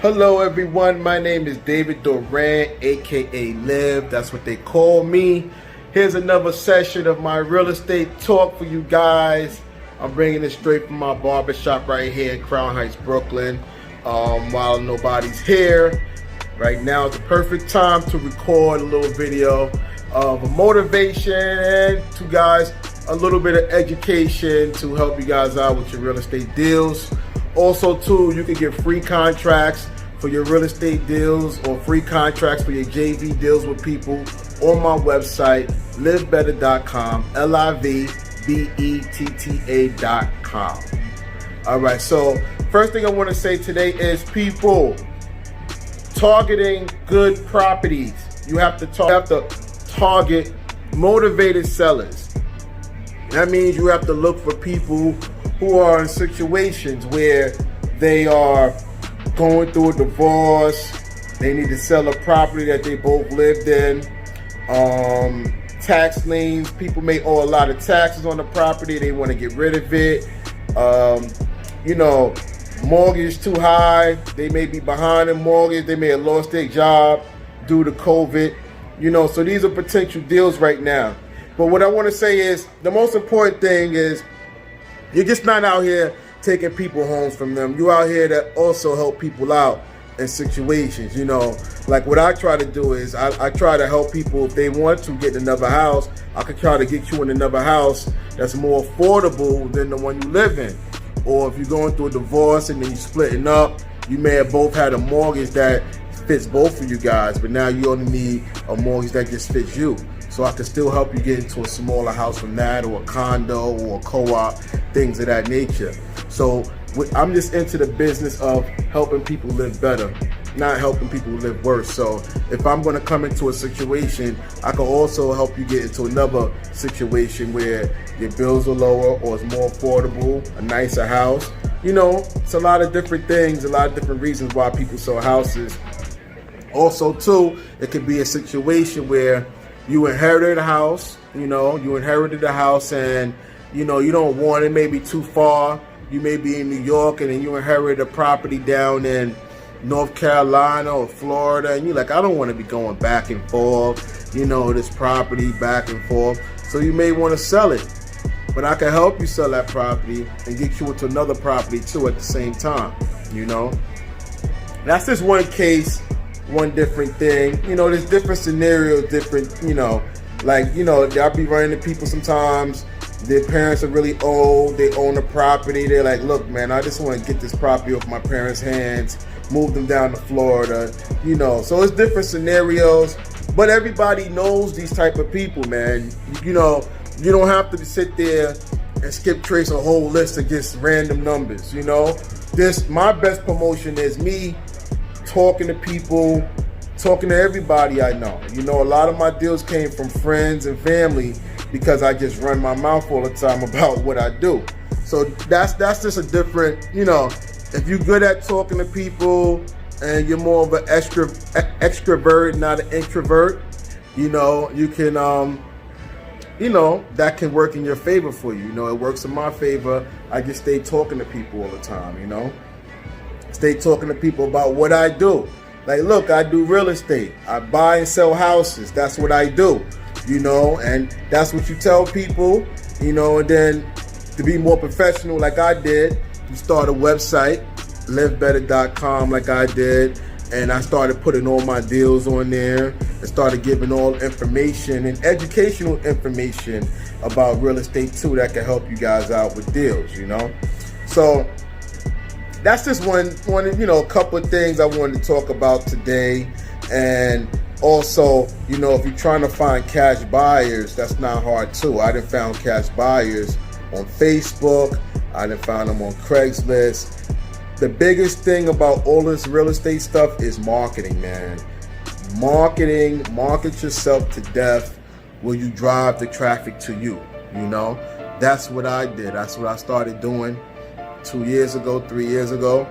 Hello everyone, my name is David Durant, aka Liv, that's what they call me. Here's another session of my real estate talk for you guys. I'm bringing it straight from my barbershop right here in Crown Heights, Brooklyn. While nobody's here, right now is the perfect time to record a little video of a motivation and to guys a little bit of education to help you guys out with your real estate deals. Also too, you can get free contracts for your real estate deals or free contracts for your JV deals with people on my website, livebetter.com, LIVBETTA.com. All right, so first thing I want to say today is people targeting good properties. You have to target motivated sellers. That means you have to look for people who are in situations where they are going through a divorce, they need to sell a property that they both lived in, tax liens, people may owe a lot of taxes on the property, they want to get rid of it, mortgage too high, they may be behind in mortgage, they may have lost their job due to COVID, so these are potential deals right now. But what I want to say is, the most important thing is, you're just not out here taking people homes from them. You're out here to also help people out in situations, Like what I try to do is I try to help people if they want to get another house. I could try to get you in another house that's more affordable than the one you live in. Or if you're going through a divorce and then you're splitting up, you may have both had a mortgage that fits both of you guys, but now you only need a mortgage that just fits you. So I can still help you get into a smaller house from that, or a condo, or a co-op, things of that nature. So I'm just into the business of helping people live better, not helping people live worse. So if I'm going to come into a situation, I can also help you get into another situation where your bills are lower or it's more affordable, a nicer house. It's a lot of different things, a lot of different reasons why people sell houses. Also too, it could be a situation where you inherited a house, and you don't want it, maybe too far. You may be in New York and then you inherit a property down in North Carolina or Florida, and you're like, I don't want to be going back and forth, this property back and forth. So you may want to sell it, but I can help you sell that property and get you into another property too at the same time, That's just one case, one different thing. There's different scenarios, different, I'll be running into people sometimes. Their parents are really old, they own a property, they're like, look man, I just want to get this property off my parents' hands, move them down to Florida, so it's different scenarios, but everybody knows these type of people, man. You don't have to sit there and skip trace a whole list of just random numbers, my best promotion is me talking to people, talking to everybody I know. A lot of my deals came from friends and family because I just run my mouth all the time about what I do. So that's just a different, if you're good at talking to people and you're more of an extrovert, not an introvert, you can, that can work in your favor for you. It works in my favor. I just stay talking to people all the time, Stay talking to people about what I do. Like, look, I do real estate. I buy and sell houses. That's what I do, and that's what you tell people, and then to be more professional like I did, you start a website, livebetter.com like I did, and I started putting all my deals on there and started giving all information and educational information about real estate too that can help you guys out with deals, So that's just one, a couple of things I wanted to talk about today. And also, if you're trying to find cash buyers, that's not hard too. I done found cash buyers on Facebook. I done found them on Craigslist. The biggest thing about all this real estate stuff is marketing, man. Marketing, market yourself to death will you drive the traffic to you, That's what I did. That's what I started doing 2 years ago, 3 years ago.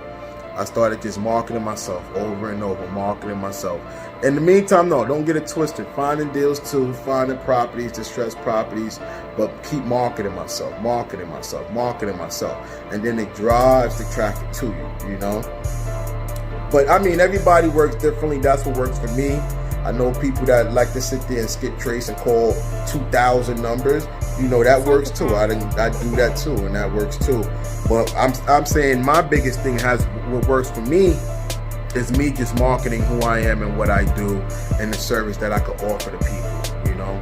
I started just marketing myself over and over, marketing myself. In the meantime, no, don't get it twisted. Finding deals too, finding properties, distressed properties, but keep marketing myself. And then it drives the traffic to you, But I mean, everybody works differently. That's what works for me. I know people that like to sit there and skip trace and call 2,000 numbers. You know, that works too. I do that too, and that works too. But I'm saying my biggest thing what works for me is me just marketing who I am and what I do and the service that I could offer to people, you know.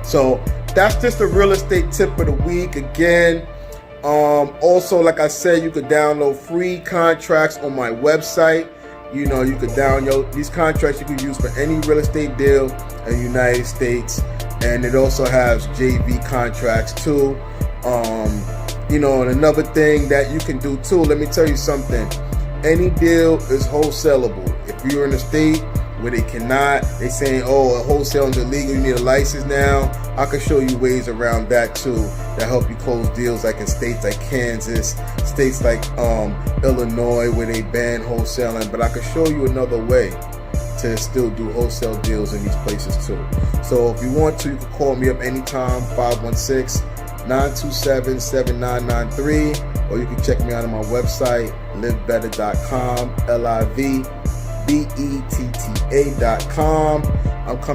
So that's just a real estate tip of the week. Again, also, like I said, you could download free contracts on my website. You know, you could download these contracts you can use for any real estate deal in the United States. And it also has JV contracts too. You know, and another thing that you can do too, let me tell you something. Any deal is wholesalable. If you're in a state where they saying, oh, wholesaling is illegal, you need a license now, I can show you ways around that too that help you close deals, like in states like Kansas, states like Illinois where they ban wholesaling. But I can show you another way to still do wholesale deals in these places too. So if you want to, you can call me up anytime, 516-927-7993, or you can check me out on my website, livebetter.com, LIVBETTA.com. I'm coming